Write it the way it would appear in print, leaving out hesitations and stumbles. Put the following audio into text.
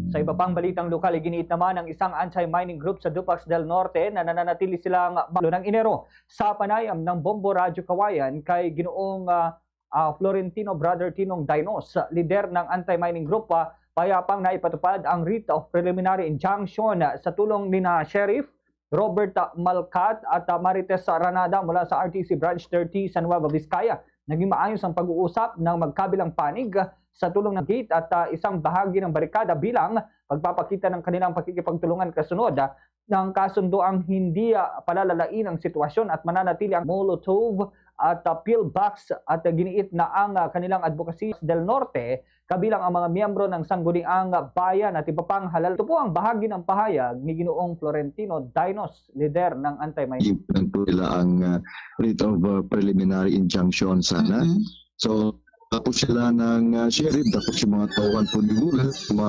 Sa iba pang balitang lokal, iginiit naman ng isang anti-mining group sa Dupax del Norte na nananatili silang balo ng Enero sa panayam ng Bombo Radyo Kawayan kay Ginoong Florentino Brother Tinong Dinos, lider ng anti-mining group. Payapang naipatupad ang writ of preliminary injunction sa tulong ni Sheriff Robert Malcat at Marites Ranada mula sa RTC Branch 30 sa Nueva Vizcaya. Naging maayos ang pag-uusap ng magkabilang panig sa tulong ng gate at isang bahagi ng barikada bilang pagpapakita ng kanilang pakikipagtulungan kasunod ng kasundoang hindi palalalain ang sitwasyon at mananatili ang Molotov at pillbox at giniit na ang kanilang advocacy del Norte kabilang ang mga miyembro ng Sangguniang Bayan at iba pang halal. Ito po ang bahagi ng pahayag ni Ginoong Florentino Dinos, lider ng anti-mining. Nila ang writ of preliminary injunction sana. So tapos sila ng sheriff, tapos yung mga tauhan po ni Google, mga